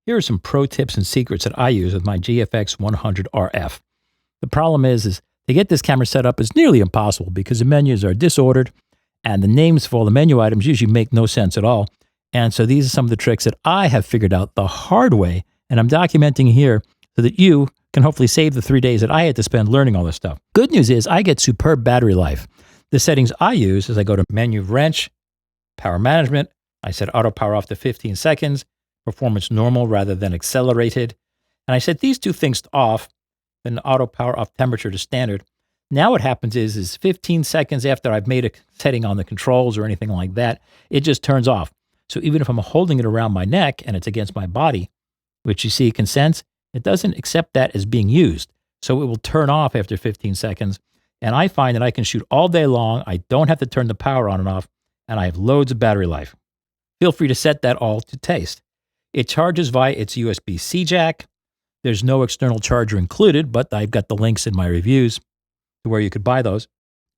Here are some pro tips and secrets that I use with my GFX100RF. The problem is to get this camera set up is nearly impossible because the menus are disordered and the names for all the menu items usually make no sense at all. And so these are some of the tricks that I have figured out the hard way, and I'm documenting here so that you can hopefully save the 3 days that I had to spend learning all this stuff. Good news is I get superb battery life. The settings I use is I go to menu wrench, power management. I set auto power off to 15 seconds, performance normal rather than accelerated. And I set these two things off, then auto power off temperature to standard. Now what happens is 15 seconds after I've made a setting on the controls or anything like that, it just turns off. So even if I'm holding it around my neck and it's against my body, which you see it can sense, it doesn't accept that as being used. So it will turn off after 15 seconds. And I find that I can shoot all day long. I don't have to turn the power on and off, and I have loads of battery life. Feel free to set that all to taste. It charges via its USB-C jack. There's no external charger included, but I've got the links in my reviews to where you could buy those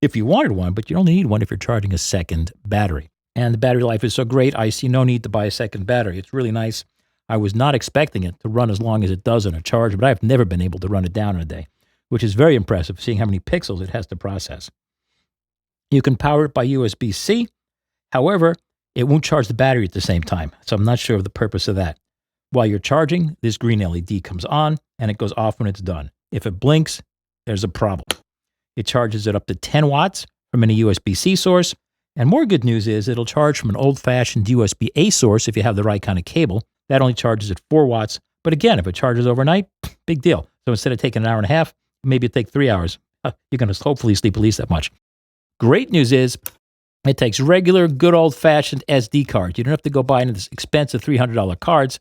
if you wanted one, but you only need one if you're charging a second battery. And the battery life is so great, I see no need to buy a second battery. It's really nice. I was not expecting it to run as long as it does on a charger, but I've never been able to run it down in a day, which is very impressive, seeing how many pixels it has to process. You can power it by USB-C. However, it won't charge the battery at the same time, so I'm not sure of the purpose of that. While you're charging, this green LED comes on, and it goes off when it's done. If it blinks, there's a problem. It charges it up to 10 watts from any USB-C source, and more good news is it'll charge from an old-fashioned USB-A source if you have the right kind of cable. That only charges at 4 watts, but again, if it charges overnight, big deal. So instead of taking an hour and a half, maybe it'll take 3 hours. You're going to hopefully sleep at least that much. Great news is it takes regular, good old-fashioned SD cards. You don't have to go buy this expensive $300 cards.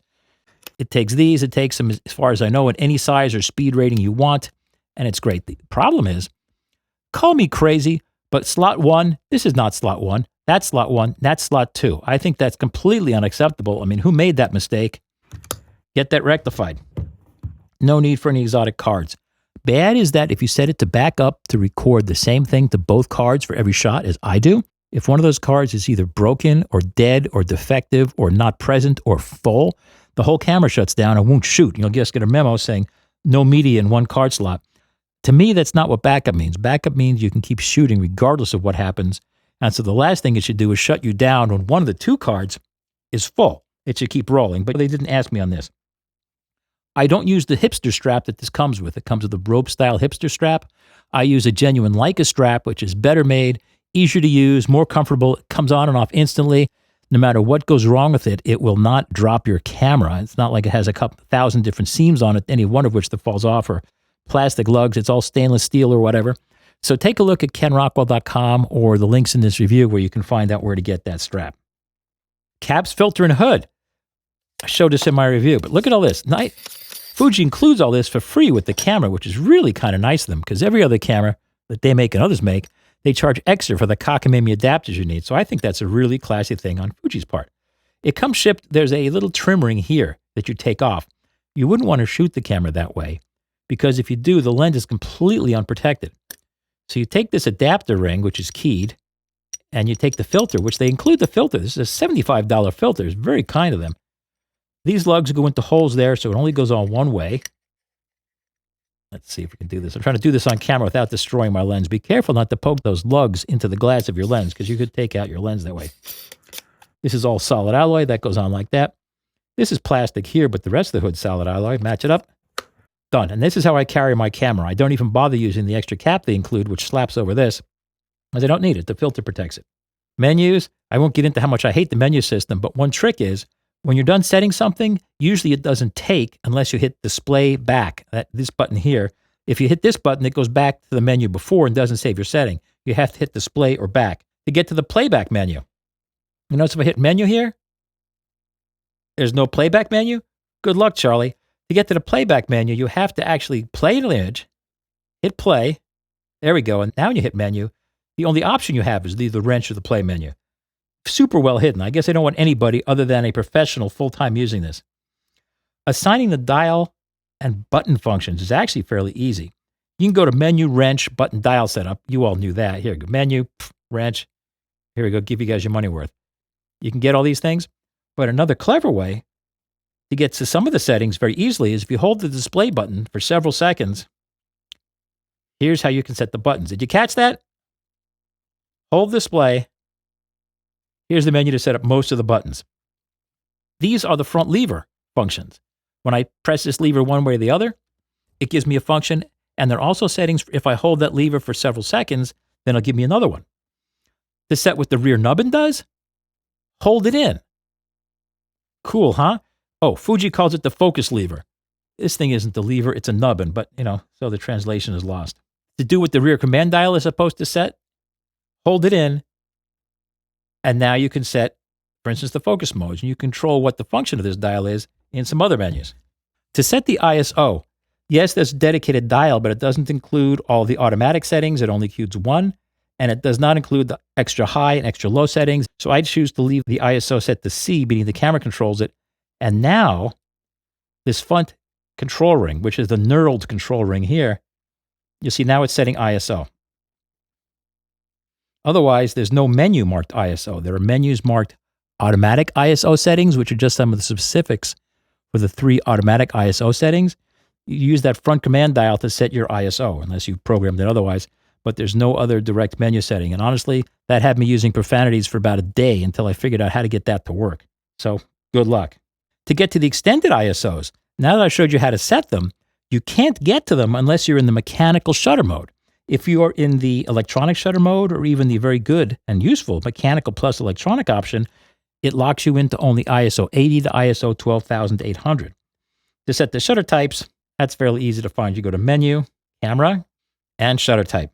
It takes these. It takes them, as far as I know, in any size or speed rating you want, and it's great. The problem is, call me crazy, but slot 1, this is not slot 1. That's slot 1. That's slot 2. I think that's completely unacceptable. I mean, who made that mistake? Get that rectified. No need for any exotic cards. Bad is that if you set it to back up to record the same thing to both cards for every shot as I do, if one of those cards is either broken or dead or defective or not present or full, the whole camera shuts down and won't shoot. You'll just get a memo saying no media in one card slot. To me, that's not what backup means. Backup means you can keep shooting regardless of what happens. And so the last thing it should do is shut you down when one of the two cards is full. It should keep rolling, but they didn't ask me on this. I don't use the hipster strap that this comes with. It comes with a rope-style hipster strap. I use a genuine Leica strap, which is better made, easier to use, more comfortable. It comes on and off instantly. No matter what goes wrong with it, it will not drop your camera. It's not like it has a couple thousand different seams on it, any one of which that falls off, or plastic lugs. It's all stainless steel or whatever. So take a look at KenRockwell.com or the links in this review where you can find out where to get that strap. Caps, filter, and hood. I showed this in my review, but look at all this. Fuji includes all this for free with the camera, which is really kind of nice of them, because every other camera that they make and others make, they charge extra for the cockamamie adapters you need. So I think that's a really classy thing on Fuji's part. It comes shipped. There's a little trim ring here that you take off. You wouldn't want to shoot the camera that way, because if you do, the lens is completely unprotected. So you take this adapter ring, which is keyed, and you take the filter, which they include the filter. This is a $75 filter. It's very kind of them. These lugs go into holes there, so it only goes on one way. Let's see if we can do this. I'm trying to do this on camera without destroying my lens. Be careful not to poke those lugs into the glass of your lens, because you could take out your lens that way. This is all solid alloy. That goes on like that. This is plastic here, but the rest of the hood's solid alloy. Match it up. Done. And this is how I carry my camera. I don't even bother using the extra cap they include, which slaps over this, because I don't need it. The filter protects it. Menus, I won't get into how much I hate the menu system, but one trick is, when you're done setting something, usually it doesn't take unless you hit display back, this button here. If you hit this button, it goes back to the menu before and doesn't save your setting. You have to hit display or back to get to the playback menu. You notice if I hit menu here, there's no playback menu. Good luck, Charlie. To get to the playback menu, you have to actually play an image, hit play. There we go. And now when you hit menu, the only option you have is either the wrench or the play menu. Super well hidden. I guess I don't want anybody other than a professional full-time using this. Assigning the dial and button functions is actually fairly easy. You can go to menu, wrench, button, dial setup. You all knew that. Here we go. Menu, wrench. Here we go. Give you guys your money worth. You can get all these things. But another clever way to get to some of the settings very easily is if you hold the display button for several seconds, here's how you can set the buttons. Did you catch that? Hold display. Here's the menu to set up most of the buttons. These are the front lever functions. When I press this lever one way or the other, it gives me a function. And there are also settings, if I hold that lever for several seconds, then it'll give me another one. To set what the rear nubbin does, hold it in. Cool, huh? Oh, Fuji calls it the focus lever. This thing isn't the lever, it's a nubbin, but, so the translation is lost. To do what the rear command dial is supposed to set, hold it in, and now you can set, for instance, the focus modes, and you control what the function of this dial is in some other menus. To set the ISO, yes, there's a dedicated dial, but it doesn't include all the automatic settings. It only includes one, and it does not include the extra high and extra low settings. So I choose to leave the ISO set to C, meaning the camera controls it. And now, this front control ring, which is the knurled control ring here, you see now it's setting ISO. Otherwise, there's no menu marked ISO. There are menus marked automatic ISO settings, which are just some of the specifics for the 3 automatic ISO settings. You use that front command dial to set your ISO, unless you've programmed it otherwise. But there's no other direct menu setting. And honestly, that had me using profanities for about a day until I figured out how to get that to work. So good luck. To get to the extended ISOs, now that I showed you how to set them, you can't get to them unless you're in the mechanical shutter mode. If you are in the electronic shutter mode, or even the very good and useful mechanical plus electronic option, it locks you into only ISO 80 to ISO 12,800. To set the shutter types, that's fairly easy to find. You go to Menu, Camera, and Shutter Type.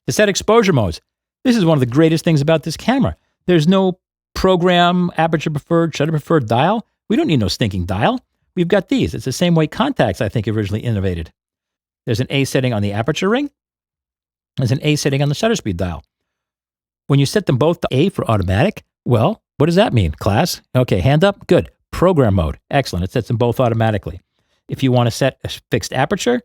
To set exposure modes, this is one of the greatest things about this camera. There's no program, aperture preferred, shutter preferred dial. We don't need no stinking dial. We've got these. It's the same way Contacts, I think, originally innovated. There's an A setting on the aperture ring. There's an A setting on the shutter speed dial. When you set them both to A for automatic, well, what does that mean, class? Okay, hand up. Good. Program mode. Excellent. It sets them both automatically. If you want to set a fixed aperture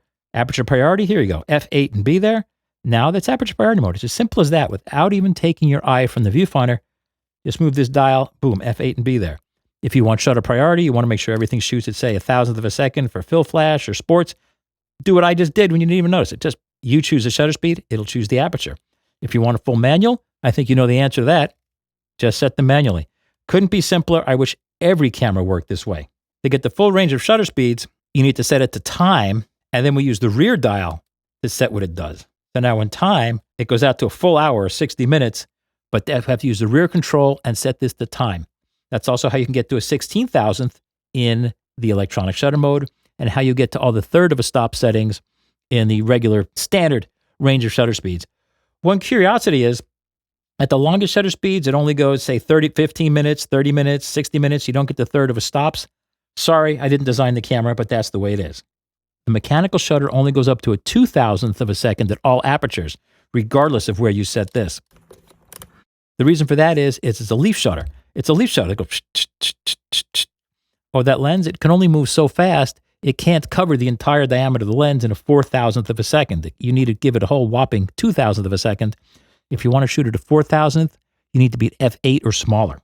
priority, here you go. F8 and B there. Now that's aperture priority mode. It's as simple as that without even taking your eye from the viewfinder. Just move this dial, boom, F8 and B there. If you want shutter priority, you want to make sure everything shoots at, say, 1,000th of a second for fill flash or sports, do what I just did when you didn't even notice it. Just you choose the shutter speed, it'll choose the aperture. If you want a full manual, I think you know the answer to that. Just set them manually. Couldn't be simpler. I wish every camera worked this way. To get the full range of shutter speeds, you need to set it to time, and then we use the rear dial to set what it does. So now in time, it goes out to a full hour, 60 minutes, but you have to use the rear control and set this to time. That's also how you can get to a 16,000th in the electronic shutter mode, and how you get to all the third of a stop settings in the regular standard range of shutter speeds. One curiosity is, at the longest shutter speeds, it only goes, say, 15 minutes, 30 minutes, 60 minutes. You don't get the third of a stops. Sorry, I didn't design the camera, but that's the way it is. The mechanical shutter only goes up to a 2,000th of a second at all apertures, regardless of where you set this. The reason for that is it's a leaf shutter. It's a leaf shutter. It goes, or that lens, it can only move so fast, it can't cover the entire diameter of the lens in a 4,000th of a second. You need to give it a whole whopping 2,000th of a second. If you want to shoot at a 4,000th, you need to be at f8 or smaller.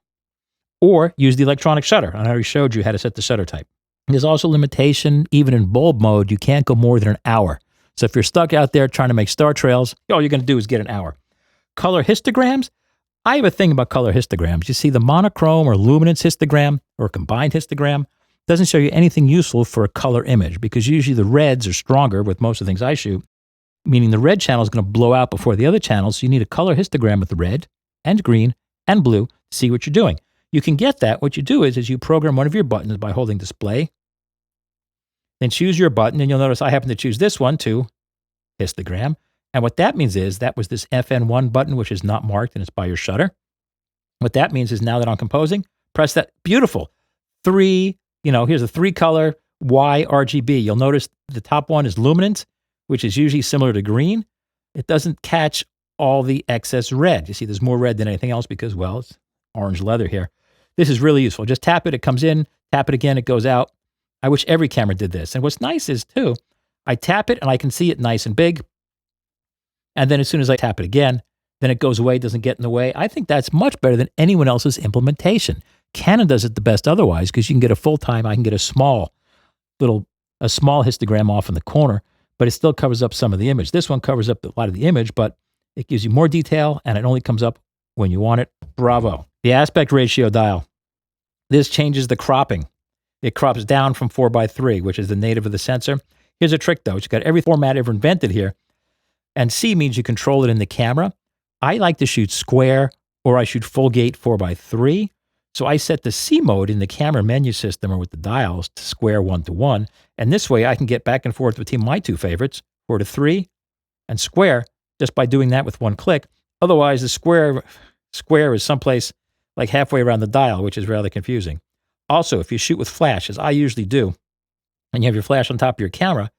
Or use the electronic shutter. I already showed you how to set the shutter type. There's also a limitation, even in bulb mode, you can't go more than an hour. So if you're stuck out there trying to make star trails, all you're going to do is get an hour. Color histograms. I have a thing about color histograms. You see, the monochrome or luminance histogram or combined histogram doesn't show you anything useful for a color image, because usually the reds are stronger with most of the things I shoot, meaning the red channel is going to blow out before the other channels. So you need a color histogram with red and green and blue to see what you're doing. You can get that. What you do is you program one of your buttons by holding display, then choose your button, and you'll notice I happen to choose this one too, histogram. And what that means is that was this FN1 button, which is not marked and it's by your shutter. What that means is now that I'm composing, press that. Beautiful. Here's a 3-color Y RGB. You'll notice the top one is luminance, which is usually similar to green. It doesn't catch all the excess red. You see, there's more red than anything else because, well, it's orange leather here. This is really useful. Just tap it, it comes in, tap it again, it goes out. I wish every camera did this. And what's nice is, too, I tap it and I can see it nice and big. And then as soon as I tap it again, then it goes away, doesn't get in the way. I think that's much better than anyone else's implementation. Canon does it the best otherwise because you can get a full-time, I can get a small histogram off in the corner, but it still covers up some of the image. This one covers up a lot of the image, but it gives you more detail and it only comes up when you want it. Bravo. The aspect ratio dial. This changes the cropping. It crops down from 4:3, which is the native of the sensor. Here's a trick though. It's got every format ever invented here. And C means you control it in the camera. I like to shoot square or I shoot full gate 4:3. So I set the C mode in the camera menu system or with the dials to square 1:1. And this way I can get back and forth between my two favorites, 4:3 and square, just by doing that with one click. Otherwise, the square is someplace like halfway around the dial, which is rather confusing. Also, if you shoot with flash, as I usually do, and you have your flash on top of your camera,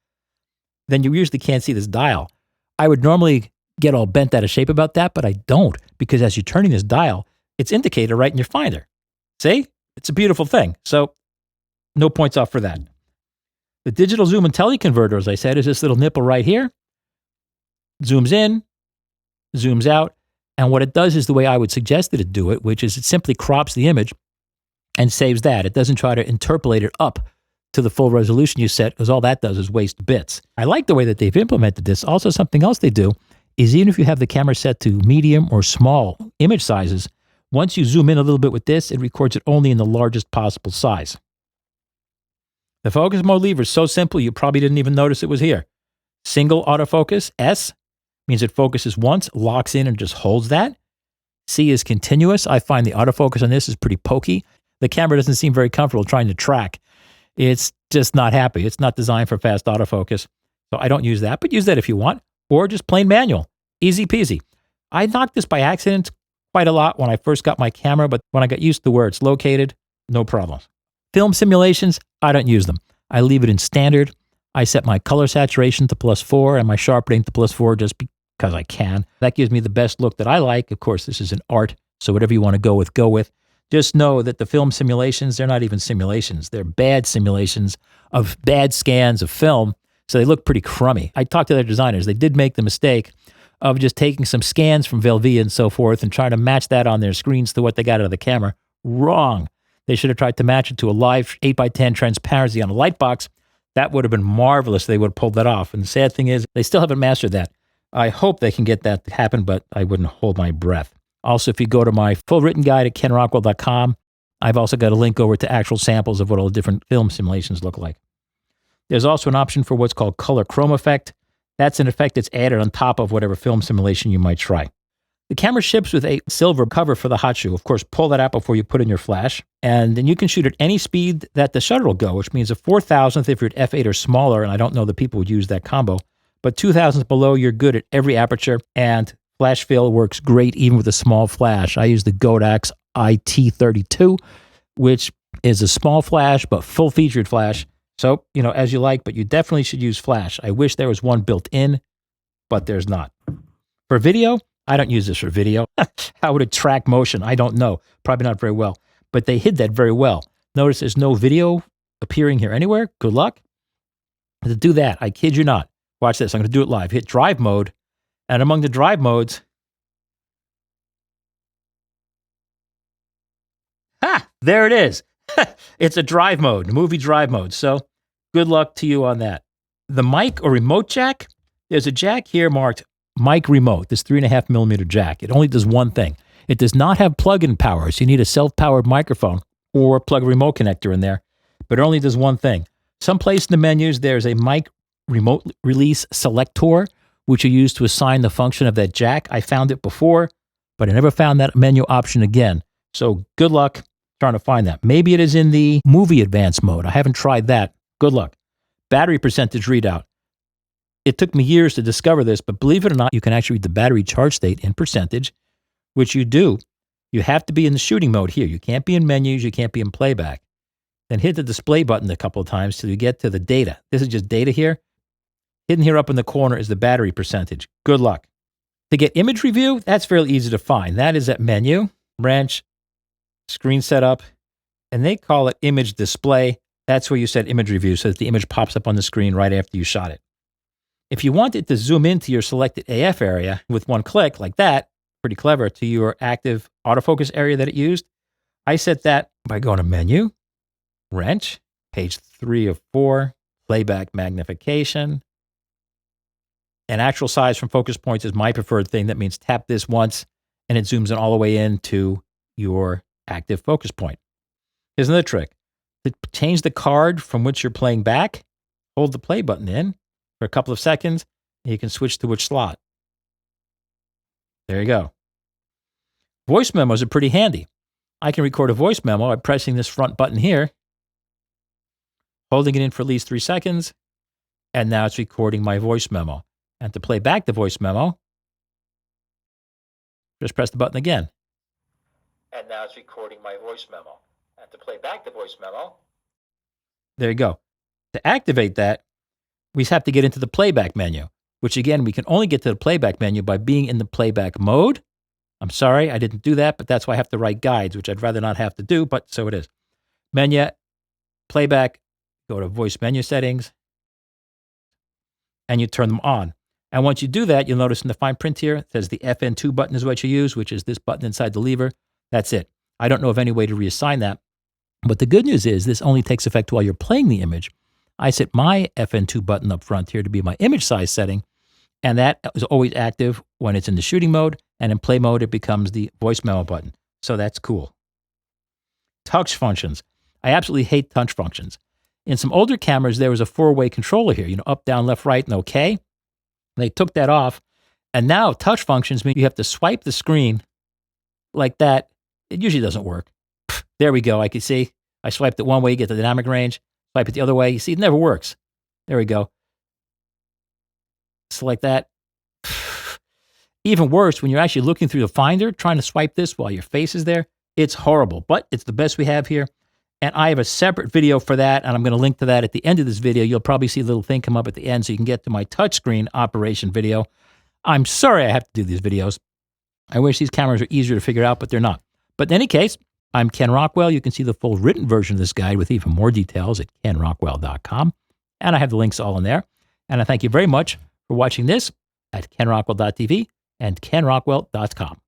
then you usually can't see this dial. I would normally get all bent out of shape about that, but I don't, because as you're turning this dial, it's indicated right in your finder. See? It's a beautiful thing. So no points off for that. The digital zoom and teleconverter, as I said, is this little nipple right here. Zooms in, zooms out. And what it does is the way I would suggest that it do it, which is it simply crops the image and saves that. It doesn't try to interpolate it up to the full resolution you set, because all that does is waste bits. I like the way that they've implemented this. Also, something else they do is even if you have the camera set to medium or small image sizes, once you zoom in a little bit with this, it records it only in the largest possible size. The focus mode lever is so simple, you probably didn't even notice it was here. Single autofocus, S, means it focuses once, locks in, and just holds that. C is continuous. I find the autofocus on this is pretty pokey. The camera doesn't seem very comfortable trying to track. It's just not happy. It's not designed for fast autofocus. So I don't use that, but use that if you want, or just plain manual. Easy peasy. I knocked this by accident quite a lot when I first got my camera, but when I got used to where it's located, no problems. Film simulations, I don't use them. I leave it in standard. I set my color saturation to +4 and my sharpening to +4 just because I can. That gives me the best look that I like. Of course, this is an art, so whatever you want to go with, go with. Just know that the film simulations, they're not even simulations. They're bad simulations of bad scans of film, so they look pretty crummy. I talked to their designers. They did make the mistake of just taking some scans from Velvia and so forth and trying to match that on their screens to what they got out of the camera. Wrong. They should have tried to match it to a live 8x10 transparency on a light box. That would have been marvelous. They would have pulled that off. And the sad thing is, they still haven't mastered that. I hope they can get that to happen, but I wouldn't hold my breath. Also, if you go to my full written guide at kenrockwell.com, I've also got a link over to actual samples of what all the different film simulations look like. There's also an option for what's called color chrome effect. That's an effect that's added on top of whatever film simulation you might try. The camera ships with a silver cover for the hot shoe. Of course, pull that out before you put in your flash. And then you can shoot at any speed that the shutter will go, which means a 4,000th if you're at f8 or smaller, and I don't know that people would use that combo. But 2,000th below, you're good at every aperture, and flash fill works great even with a small flash. I use the Godox IT32, which is a small flash, but full-featured flash. So, as you like, but you definitely should use flash. I wish there was one built in, but there's not. For video, I don't use this for video. How would it track motion? I don't know. Probably not very well. But they hid that very well. Notice there's no video appearing here anywhere. Good luck. To do that, I kid you not. Watch this. I'm going to do it live. Hit drive mode. And among the drive modes, there it is. It's a drive mode, movie drive mode. So good luck to you on that. The mic or remote jack, there's a jack here marked mic remote, this 3.5mm jack. It only does one thing. It does not have plug-in power, so you need a self-powered microphone or plug a remote connector in there, but it only does one thing. Someplace in the menus, there's a mic remote release selector, which you use to assign the function of that jack. I found it before, but I never found that menu option again. So good luck trying to find that. Maybe it is in the movie advanced mode. I haven't tried that. Good luck. Battery percentage readout. It took me years to discover this, but believe it or not, you can actually read the battery charge state in percentage, which you do. You have to be in the shooting mode here. You can't be in menus. You can't be in playback. Then hit the display button a couple of times till you get to the data. This is just data here. Hidden here up in the corner is the battery percentage. Good luck. To get image review, that's fairly easy to find. That is at menu, branch, screen setup, and they call it image display. That's where you set image review so that the image pops up on the screen right after you shot it. If you want it to zoom into your selected AF area with one click like that, pretty clever, to your active autofocus area that it used, I set that by going to Menu, Wrench, page 3 of 4, Playback Magnification. And actual size from focus points is my preferred thing. That means tap this once, and it zooms in all the way into your active focus point. Here's another trick. To change the card from which you're playing back, hold the play button in for a couple of seconds, and you can switch to which slot. There you go. Voice memos are pretty handy. I can record a voice memo by pressing this front button here, holding it in for at least 3 seconds, and now it's recording my voice memo. And to play back the voice memo, just press the button again. And now it's recording my voice memo. And to play back the voice memo, there you go. To activate that, we have to get into the playback menu, which again, we can only get to the playback menu by being in the playback mode. I'm sorry, I didn't do that, but that's why I have to write guides, which I'd rather not have to do, but so it is. Menu, playback, go to voice menu settings, and you turn them on. And once you do that, you'll notice in the fine print here, it says the FN2 button is what you use, which is this button inside the lever. That's it. I don't know of any way to reassign that. But the good news is this only takes effect while you're playing the image. I set my FN2 button up front here to be my image size setting, and that is always active when it's in the shooting mode, and in play mode, it becomes the voice memo button. So that's cool. Touch functions. I absolutely hate touch functions. In some older cameras, there was a 4-way controller here, up, down, left, right, and OK. They took that off, and now touch functions mean you have to swipe the screen like that. It usually doesn't work. There we go. I can see. I swiped it one way, you get the dynamic range. Swipe it the other way. You see, it never works. There we go. Select that. Even worse, when you're actually looking through the Finder, trying to swipe this while your face is there, it's horrible. But it's the best we have here. And I have a separate video for that, and I'm going to link to that at the end of this video. You'll probably see a little thing come up at the end so you can get to my touchscreen operation video. I'm sorry I have to do these videos. I wish these cameras were easier to figure out, but they're not. But in any case, I'm Ken Rockwell. You can see the full written version of this guide with even more details at kenrockwell.com. And I have the links all in there. And I thank you very much for watching this at kenrockwell.tv and kenrockwell.com.